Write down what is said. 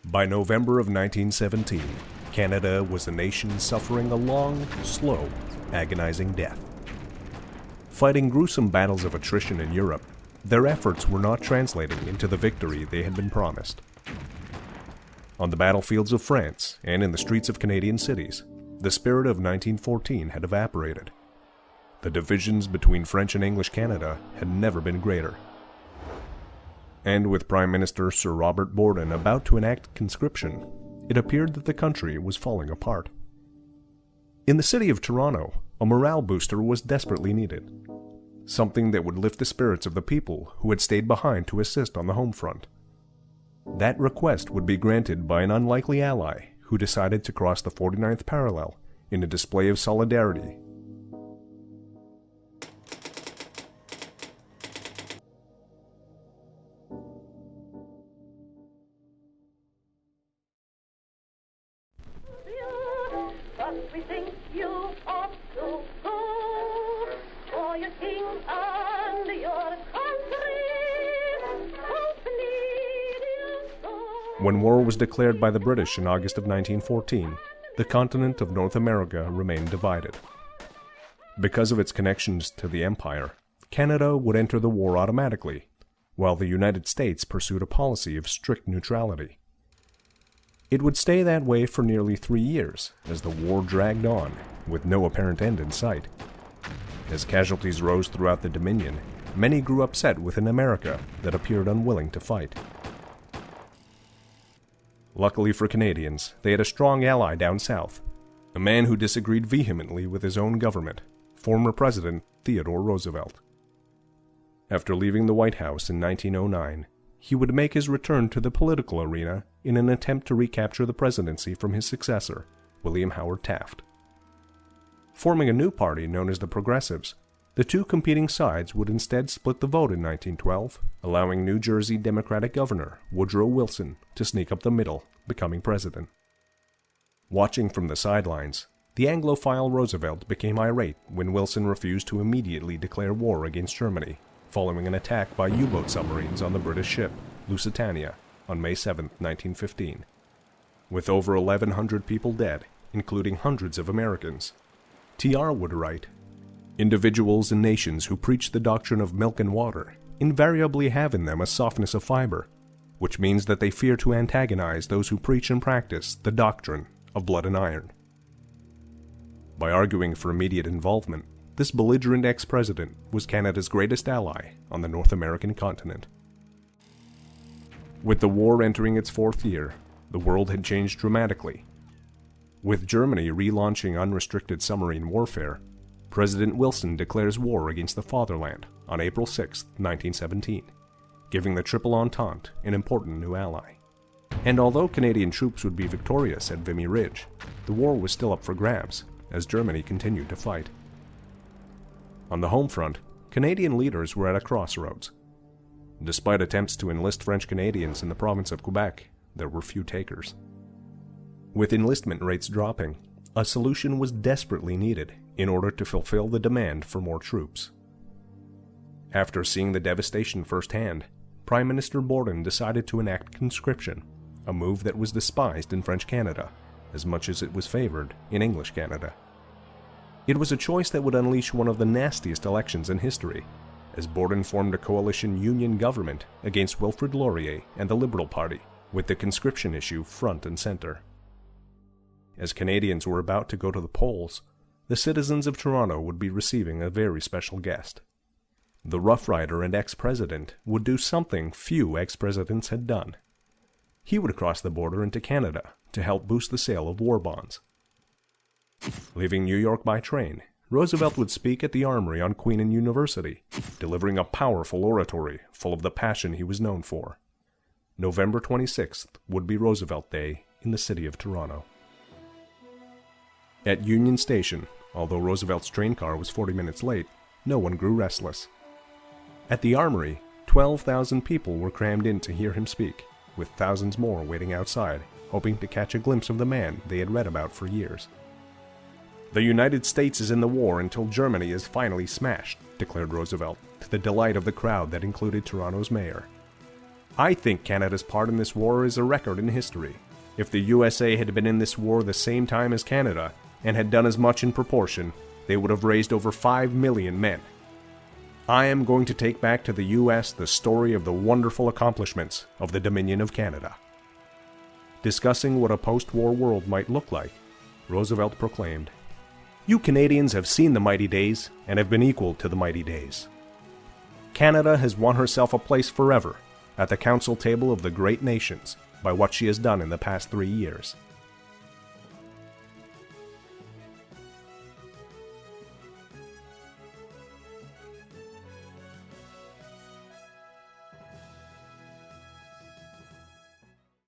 By November of 1917, Canada was a nation suffering a long, slow, agonizing death. Fighting gruesome battles of attrition in Europe, their efforts were not translating into the victory they had been promised. On the battlefields of France and in the streets of Canadian cities, the spirit of 1914 had evaporated. The divisions between French and English Canada had never been greater. And with Prime Minister Sir Robert Borden about to enact conscription, it appeared that the country was falling apart. In the city of Toronto, a morale booster was desperately needed. Something that would lift the spirits of the people who had stayed behind to assist on the home front. That request would be granted by an unlikely ally who decided to cross the 49th parallel in a display of solidarity. We think you ought to go for your king and your country. When war was declared by the British in August of 1914, the continent of North America remained divided. Because of its connections to the Empire, Canada would enter the war automatically, while the United States pursued a policy of strict neutrality. It would stay that way for nearly 3 years, as the war dragged on, with no apparent end in sight. As casualties rose throughout the Dominion, many grew upset with an America that appeared unwilling to fight. Luckily for Canadians, they had a strong ally down south, a man who disagreed vehemently with his own government, former President Theodore Roosevelt. After leaving the White House in 1909, he would make his return to the political arena in an attempt to recapture the presidency from his successor, William Howard Taft. Forming a new party known as the Progressives, the two competing sides would instead split the vote in 1912, allowing New Jersey Democratic Governor Woodrow Wilson to sneak up the middle, becoming president. Watching from the sidelines, the Anglophile Roosevelt became irate when Wilson refused to immediately declare war against Germany, following an attack by U-boat submarines on the British ship Lusitania on May 7, 1915. With over 1,100 people dead, including hundreds of Americans, TR would write, "Individuals and nations who preach the doctrine of milk and water invariably have in them a softness of fiber, which means that they fear to antagonize those who preach and practice the doctrine of blood and iron." By arguing for immediate involvement, this belligerent ex-president was Canada's greatest ally on the North American continent. With the war entering its 4th year, the world had changed dramatically. With Germany relaunching unrestricted submarine warfare, President Wilson declares war against the fatherland on April 6, 1917, giving the Triple Entente an important new ally. And although Canadian troops would be victorious at Vimy Ridge, the war was still up for grabs as Germany continued to fight. On the home front, Canadian leaders were at a crossroads. Despite attempts to enlist French Canadians in the province of Quebec, there were few takers. With enlistment rates dropping, a solution was desperately needed in order to fulfill the demand for more troops. After seeing the devastation firsthand, Prime Minister Borden decided to enact conscription, a move that was despised in French Canada as much as it was favored in English Canada. It was a choice that would unleash one of the nastiest elections in history, as Borden formed a coalition union government against Wilfrid Laurier and the Liberal Party, with the conscription issue front and center. As Canadians were about to go to the polls, the citizens of Toronto would be receiving a very special guest. The Rough Rider and ex-president would do something few ex-presidents had done. He would cross the border into Canada to help boost the sale of war bonds. Leaving New York by train, Roosevelt would speak at the Armory on Queen and University, delivering a powerful oratory full of the passion he was known for. November 26th would be Roosevelt Day in the city of Toronto. At Union Station, although Roosevelt's train car was 40 minutes late, no one grew restless. At the Armory, 12,000 people were crammed in to hear him speak, with thousands more waiting outside, hoping to catch a glimpse of the man they had read about for years. "The United States is in the war until Germany is finally smashed," declared Roosevelt, to the delight of the crowd that included Toronto's mayor. I think Canada's part in this war is a record in history. If the USA had been in this war the same time as Canada, and had done as much in proportion, they would have raised over 5 million men. I am going to take back to the US the story of the wonderful accomplishments of the Dominion of Canada. Discussing what a post-war world might look like, Roosevelt proclaimed, "You Canadians have seen the mighty days and have been equal to the mighty days. Canada has won herself a place forever at the council table of the great nations by what she has done in the past 3 years.